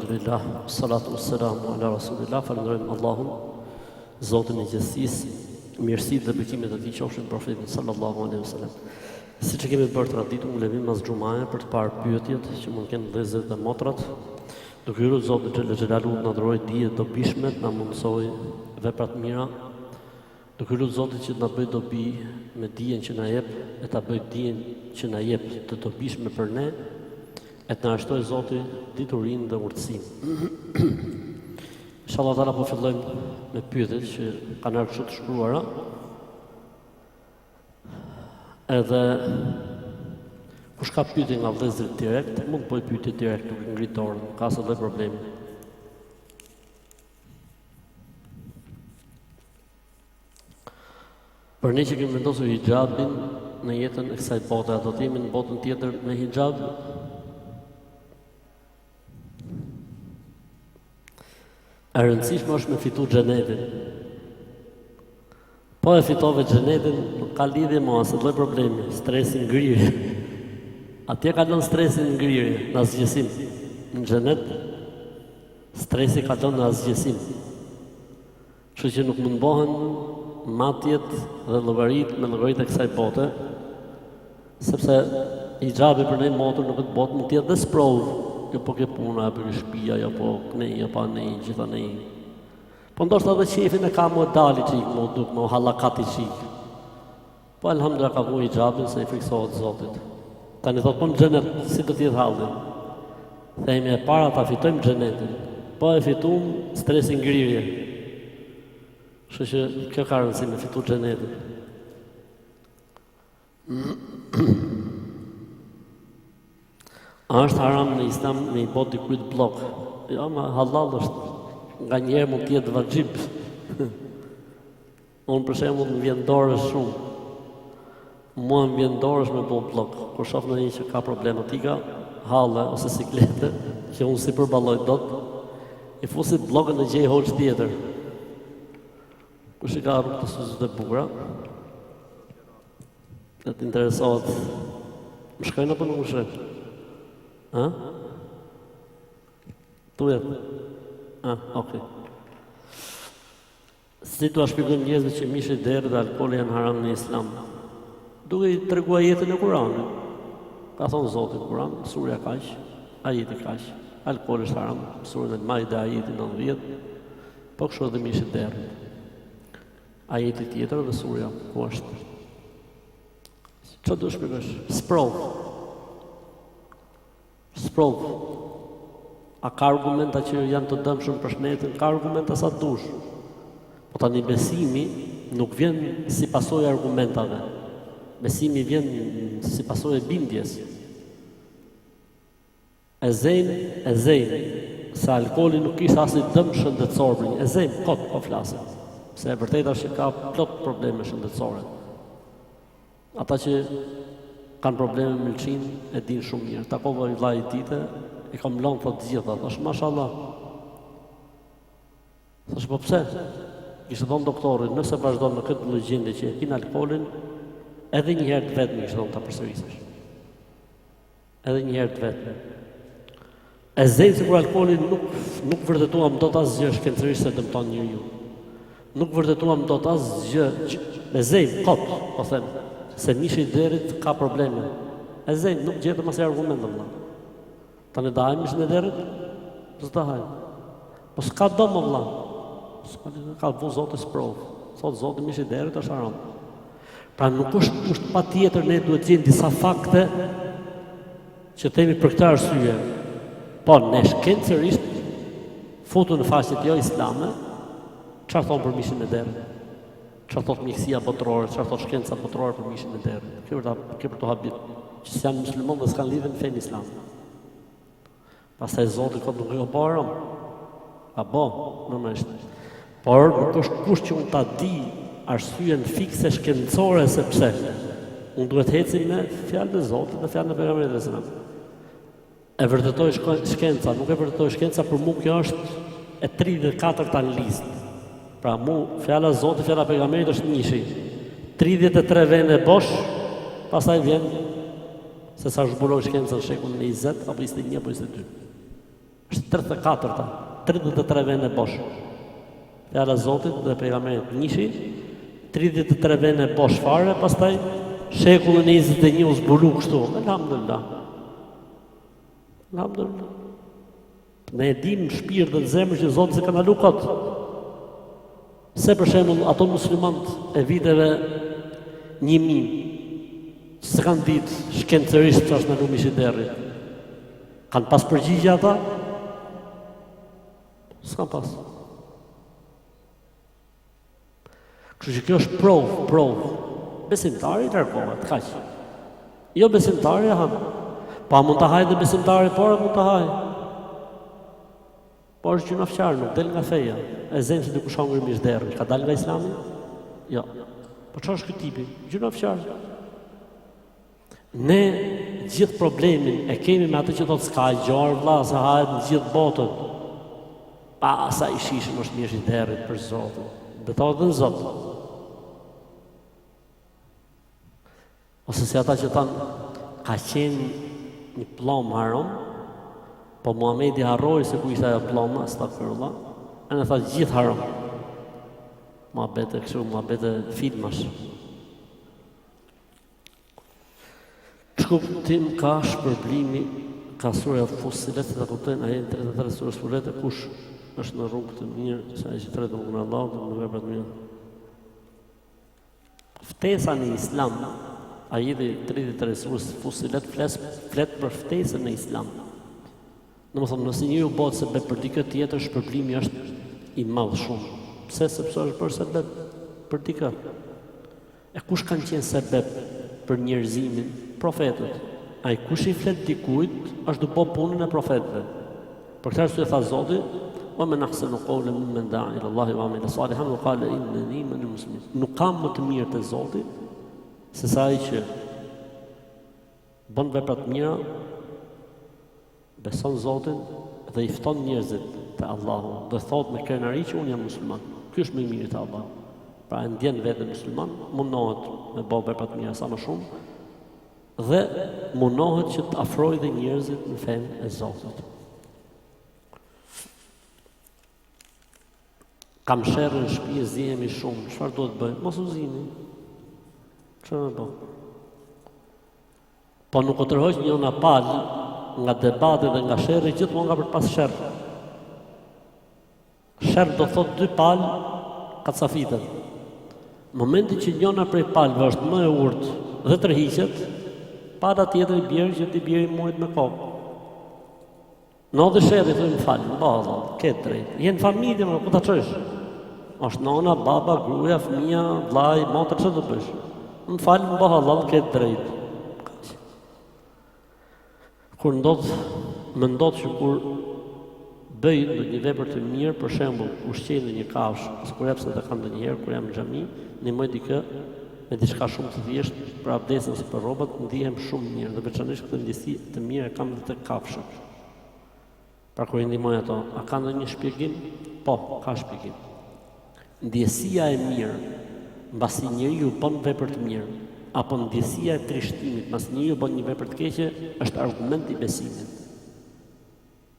Alhamdulillah, salatu wassalamu ala rasulillah, falenderojmë Allahun, Zotin e gjithësisë, mirësitë dhe bekimet e tij qofshin profetin sallallahu alaihi wasallam. Siç e kemi bërë traditë, u lëvim mas xumaje për të parë pyetjet që mund të kenë vëllezërit dhe motrat. Duke hyrë Zoti xhelalu na dhuroj dije të dobishme, na mundsoj vepra të mira. Duke hyrë Zoti që na bëj dobi me dijen që na jep, e ta bëj dijen që na jep të dobishme për ne. E të na shtoj Zoti diturinë dhe urtësinë. Inshallah tala po fillojmë me pyetjet që kanë ardhur kështu të shkruara. Edhe kush ka pyetje nga vëllezërit direkt, mund të bëj pyetje direkt duke ngritur dorën, ka asnjë lloj problemi. Për ne që kemi vendosur hijabin në jetën e kësaj bote, do të jemi në botën tjetër me hijab? E rëndësishme është me fitu xhenetin. Po e fitove xhenetin, nuk ka lidhje me asnjë lloj problemi, stresin ngrirje. Atje ka lënë stresin ngrirje, në asgjësim. Në xhenet stresi ka lënë në asgjësim. Kështu që nuk mund bëhen matjet dhe llogaritë me llogaritë e kësaj bote, sepse hijabi për ne motor në këtë botë mund të jetë dhe sprovë. Jo po ke puna, apo ke shtëpia, jo po kënej, jo pa nej, gjitha nej. Po ndoshta edhe qefin e ka më dali qik, më duk, më hallakati qik. Po alhamdulillah ka vu hijabin se i friksohet Zotit. Tani thot po në xhenet, si do t'jetë halli? Thejme e para ta fitojmë xhenetin. Po e fitum stresin ngrirje. Kështu që kjo ka rëndësi me fitu xhenetin. A është haram në Islam me i bot dikujt blok? Jo, ma halal është. Nga njerë mund t'jetë vajxhib. Unë për shembull më vjen dorës shumë. Mua më vjen dorës me bo blok. Kur shoh në një që ka problematika, halle ose siklete, që unë si përballoj dot, i fusit blokën e gjej hoç tjetër. Kush i ka rrugë të syzet e bukura? Dhe të interesohet. Më shkojnë apo nuk më shkojnë? Ha? Tu jetë? Okej. Si tu a shpjegojmë njerëzve që mishi derë dhe alkooli janë haram në Islam? Duke i treguar jetën e Kuranit. Ka thonë Zoti në Kuran, surja kaq, ajeti kaq. Alkooli është haram, surën Al-Maida ajeti 90. Po kështu edhe mishi derë. Ajeti tjetër dhe surja ku është. Çfarë do shpjegosh? Sprov. A ka argumenta që janë të dëmshëm për shëndetin? Ka argumenta sa dush. Po tani besimi nuk vjen si pasojë argumentave. Besimi vjen si pasojë bindjes. E zejnë, se alkooli nuk ishte asnjë dëm shëndetësor për një. E zejnë, kot, po flasim. Se e vërtet është që ka plot probleme shëndetësore. Ata që kanë probleme me mëlçin, e din shumë mirë. Takova një vllai i tite, i kam lënë thot gjitha, thash mashallah. Thash po pse? Kishte thonë doktorit, nëse vazhdon në këtë lloj gjendje që e pin alkoolin, edhe një herë të vetëm kishte thonë ta përsërisësh. Edhe një herë të vetëm. E zejnë sikur alkooli nuk vërtetuam dot asgjë shkencërisht se dëmton njeriu. Nuk vërtetuam dot asgjë. E zejnë kot, po them. Se mishi i derit ka probleme. E zejnë, nuk gjetëm asnjë argument vëlla. Tani da hajmë mishin e derit? S'da hajmë. Po s'ka do më vëlla. Ka vu Zoti sprovë. Thot Zoti mishi i derit është haram. Pra nuk është patjetër ne duhet të gjejmë disa fakte që themi për këtë arsye. Po ne shkencërisht futu në faqet jo islame, çfarë thon për mishin e derit? Çfarë thot mjekësia botërore, çfarë thot shkenca botërore për mishin e derrit? Kjo për të habit, që janë muslimanë dhe s'kan lidhje me fenë islam. Pastaj Zoti kot nuk e ka bërë. Apo, normalisht. Por nuk është kusht që unë ta di arsyeën fikse shkencore se pse. Unë duhet hecim me fjalën e Zotit dhe fjalën e pejgamberit sallallahu alajhi wasallam. E vërtetoj shkenca, nuk e vërtetoj shkenca, për mua kjo është e 34-ta në listë. Pra mu, fjala Zotit, fjala pejgamberit është njëshi. 33 vende bosh, pastaj vjen se sa zhbuloi shkencën në shekullin e 20 apo 21 apo 22. është 34-ta, 33 vende bosh. Fjala e Zotit dhe pejgamberit njishi, 33 vende bosh fare, pastaj shekullin e 21 u zbulu kështu. Alhamdulillah. Alhamdulillah. Ne e dim shpirt dhe zemër që Zoti se ka ndalu kot. Se për shembull ato muslimanët e viteve 1000 që se kanë ditë shkencërisht çfarë është ndalu mishi i derrit. Kanë pas përgjigje ata? S'kan pas. Kështu që kjo është provë. Besimtari largohet, kaq. Jo besimtari ha. Pa mund të hajë dhe besimtari, por mund të hajë. Por është gjunafçar, nuk del nga feja. E zemë se dikush hangër mish derrit, ka dalë nga Islami? Jo. Po çfarë është ky tipi? Gjunafçar. Ne gjithë problemin e kemi me atë që thotë s'ka gjarë vlla, se hahet në gjithë botën. Pa sa i shishëm është mish i derrit për Zotin. Betohet në Zot. Ose si ata që thanë, ka qenë një plom haram, po Muhamedi harroi se ku ishte ajo ploma, astaghfirullah, e në tha gjithë haram. Muhabete kështu, muhabete filmash. Shkuptim ka shpërblimi, ka surja Fussilet, dhe kuptojnë ajetin 33 surës Fussilet, kush është në rrugë të mirë, sa e që tretë në Allah, dhe në veprat mirë. Ftesa në Islam, ajeti 33 surës Fussilet flet për ftesën në Islam. Domethënë, nëse njeriu bëhet sebeb për dikë tjetër, shpërblimi është i madh shumë. Pse? Sepse është bërë sebeb për dikë. E kush kanë qenë sebeb për njerëzimin? Profetët. Ai kush i flet dikujt, është do bë punën e profetëve. Për këtë arsye tha Zoti: "Wa man ahsanu qawlan mimman da'a ila Allahi wa 'amila salihan wa qala innani minal muslimin." Nuk ka më të mirë te Zoti se sa ai që bën vepra të mira, beson Zotin dhe i fton njerëzit te Allahu, dhe thot me krenari që unë jam musliman. Ky është më i miri te Allahu. Pra e ndjen veten musliman, mundohet me bë vepra të mira sa më shumë dhe mundohet që të afrojë dhe njerëzit në fenë e Zotit. Kam sherrë në shtëpi, zihemi shumë. Çfarë duhet të bëj? Mos u zini. Çfarë do? Po nuk u tërhoq njëna palë nga debati dhe nga sherrri, gjithmonë nga për pas sherr. Sherr do thot 2 palë kacafitën. Momenti që njëna prej palëve është më e urtë dhe tërhiqet, pala tjetër i bjerë që ti bjerë i murit me kokë. Në dhe sherri thujmë falë, balla, ketë drejtë. Jenë familje, më ku ta çesh? Është nona, baba, gruaja, fëmia, vllai, motër, çfarë do bësh? Më fal, më bëh halal, ketë drejtë. Kur më ndodh që kur bëj një vepër të mirë, për shembull, ushqej në një kafshë, sikur jap se ta kam ndonjëherë kur jam në xhami, ndihmoj dikë me diçka shumë të thjeshtë për abdesin ose për rrobat, ndihem shumë mirë dhe veçanërisht këtë ndjesi të mirë e kam edhe tek kafshët. Pra kur i ndihmoj ato, a ka ndonjë shpjegim? Po, ka shpjegim. Ndjesia e mirë, mbasi njeriu bën vepër të mirë, apo ndjesia e trishtimit, mbasi njeriu bën një vepër të keqe, është argument i besimit.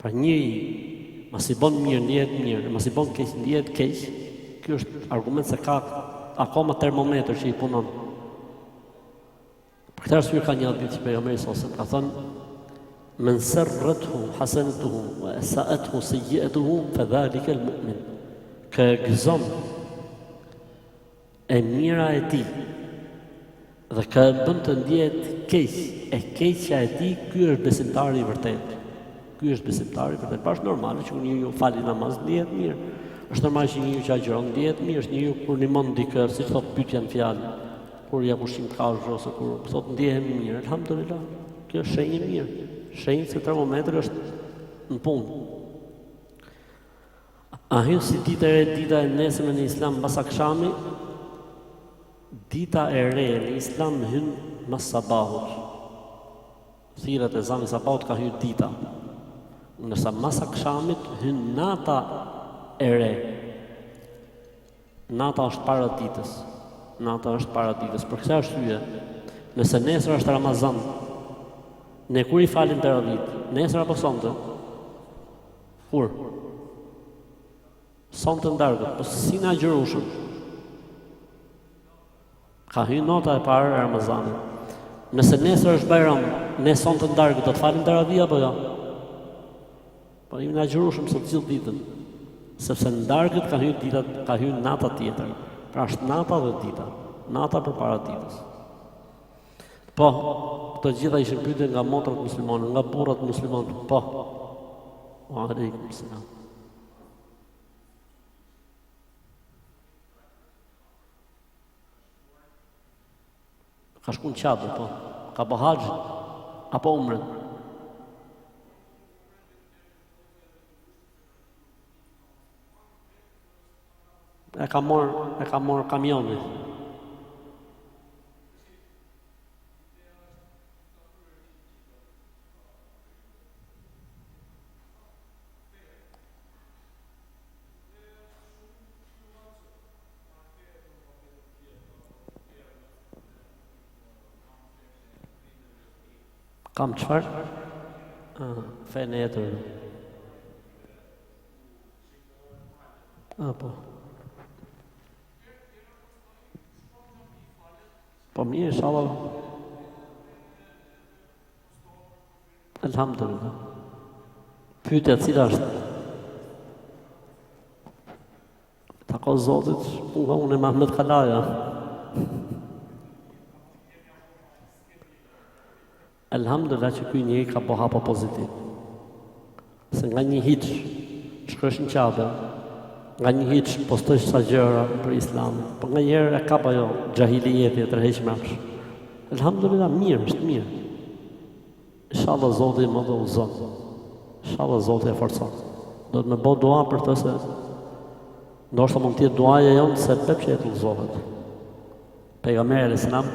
Pra njeriu, mbasi bën mirë, ndihet mirë, mbasi bën keq, ndihet keq, ky është argument se ka akoma termometër që i punon. Për këtë arsye ka një hadith që pejgamberi sallallahu alajhi wasallam ka thënë: "Men sarrathu hasanatuhu wa asa'athu sayyi'atuhu fa dhalika al-mu'min." Ka gëzon e mira e tij dhe ka bën të ndihet keq, e keqja e tij, ky është besimtari i vërtetë. Ky është besimtari i vërtetë. Është normale që njeriu falë namaz ndihet mirë. Është normal që njeriu që agjeron ndihet mirë, është njeriu kur ndihmon dikë, siç thot pyetja në fjalë, kur ja pushim kafshë ose kur thot ndihem mirë, alhamdulillah. Kjo është shenjë e mirë. Shenjë se termometri është në punë. A hyn si dita e nesërme në Islam mbas akşami? Dita e re në Islam hyn mas sabahut. Thirrët e ezanit sabahut ka hyrë dita. Ndërsa mas akşamit hyn nata e re. Nata është para ditës. Nata është para ditës. Për këtë arsye, nëse nesër është Ramazan, ne kur i falim teravit, nesër apo sonte? Kur? Son të ndargët, po si na gjërushëm. Ka hyrë nota e parë e Ramazanit. Nëse nesër është Bajram, ne son të ndargët do të falim taravih apo jo? Po jemi na gjërushëm sot gjithë ditën. Sepse ndargët ka hyrë nata tjetër. Pra është nata dhe dita. Nata përpara ditës. Po, këto gjitha ishin pyetje nga motrat muslimane, nga burrat muslimanë. Po. Wa alaikum salam. Ka shku në Qadër, po. Ka bë haxh apo umrën? E ka marr kamioni. Kam çfarë? Fenë e tërë. Po. Po mirë, inshallah. Elhamdulillah. Pyetja cila është? Tako Zotit, unë e Mahmet Kalaja. Elhamdulillah që ky njeri ka bo hapa pozitiv. Se nga një hiç shkresh në Qabe, nga një hiç postoj sa gjëra për Islam, po nga njerë e kap ajo xhahilijeti e tërheq mbrapsh. Elhamdulillah, mirë, është mirë. Inshallah Zoti më do udhëzon. Inshallah Zoti e forcon. Do të më bëj dua për të se ndoshta mund të jetë duaja jonë se pep që e të udhëzohet. Pejgamberi alayhis salam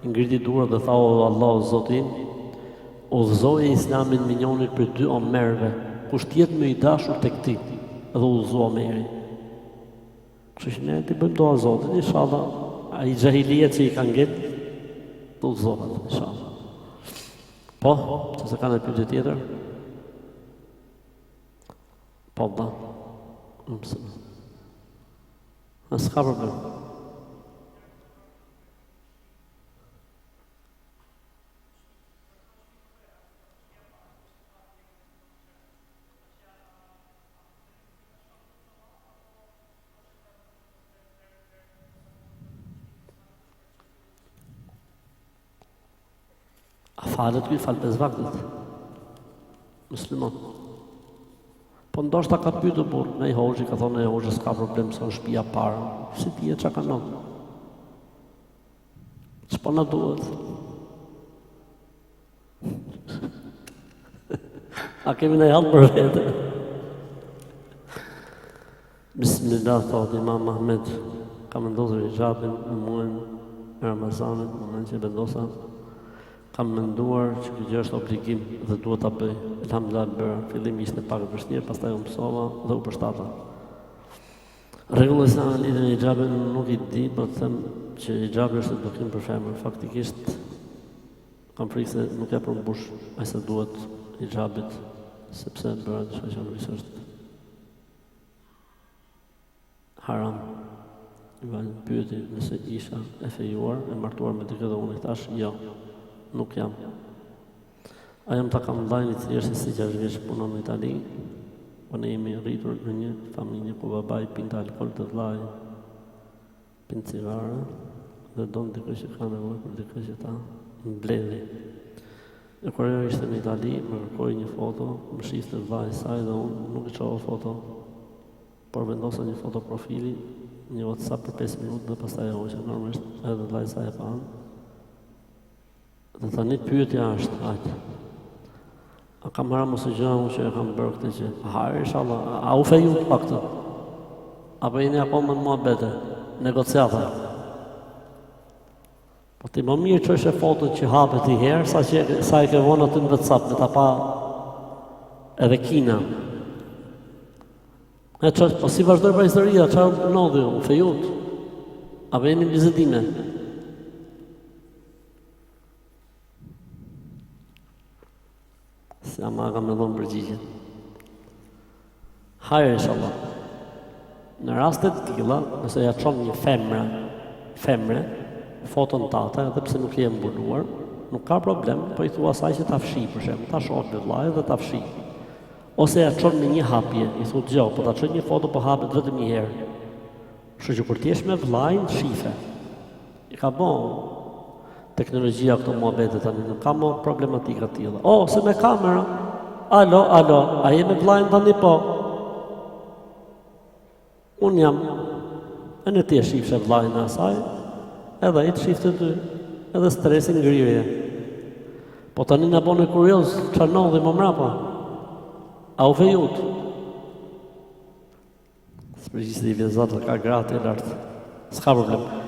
ngriti duart dhe tha o Allah Zoti, udhëzoje Islamin minjonit për 2 omerve, kush tjetë më i dashur tek ti, dhe udhëzo Omeri. Kështu që ne ti bëjmë dua Zotit, inshallah, ai xhahiliet që i kanë ngel, të udhëzohet, inshallah. Po, se kanë pyetje tjetër? Po, da. S'ka problem. Falet ky fal 5 vaktet. Musliman. Po ndoshta ka pyetur burr, nei hoxhi ka thonë nei hoxhi s'ka problem se është shtëpia parë. Si ti e çka kanë? Ç'po na duhet? A kemi ne hall për vete? Bismillah, thot Imam Mahmed, ka vendosur hijabin në muajin e Ramazanit, në momentin që vendosa. Kam menduar që kjo gjë është obligim dhe duhet ta bëj. Elhamdulillah bëra. Fillimi ishte pak e vështirë, pastaj u mësova dhe u përshtata. Rregulla e lidhur me hijabin nuk i di, po të them që hijabi është obligim për femër. Faktikisht kam frikë se nuk e përmbush aq sa duhet hijabit, sepse bëra diçka që nuk është haram. Vaj pyeti nëse isha e fejuar, e martuar me dikë dhe unë thash jo. Nuk jam. A jam ta kam vllajin i cili është si 6 vjeç punon në Itali. Po ne jemi rritur në një familje ku babai pinte alkool të vllai, pinte cigare dhe don dikë që ka nevojë për dikë që ta mbledhi. E kur ajo ishte në Itali, më kërkoi një foto, më shihte vllai i saj dhe unë nuk e çova foto, por vendosa një foto profili, një WhatsApp për 5 minutë dhe pastaj ajo që normalisht edhe vllai i saj e pa. Dhe tani pyetja është, hajtë, a kam marrë mos e gjëra unë që e kam bërë këtë që, inshallah, a u feju të pak të? Apo jeni akoma në muhabete, negociata? Po ti më mirë që është e foto që hapet i herë, sa e ke vonë aty në WhatsApp, me ta pa edhe kina. Po si vazhdoj për historia, çfarë ndodhi, u fejut? Apo jeni në bisedime? Se ama ka me dhonë përgjigjen. Hajër inshallah. Në rastet të tilla, nëse ja çon një femre, foton tate, edhe pse nuk je mbuluar, nuk ka problem, po i thua asaj që ta fshi për shembull, ta shoh me vllai dhe ta fshi. Ose ja çon me një hapje, i thu dëgjoj, po ta çoj një foto po hapet vetëm një herë. Kështu që kur ti jesh me vllain, shife. I ka bon teknologjia këto muhabete tani, nuk ka më problematika të tilla. Oh, se me kamera. Alo, a je me vllain tani po? Unë jam, e në ti e shifë vllain e asaj, edhe i të shifë të ty, edhe stresin ngrirje. Po tani në bone kurios, që nodhi më mrapa, a u fejut? Së përgjithë i vjen zatë, ka gratë e lartë, s'ka problem.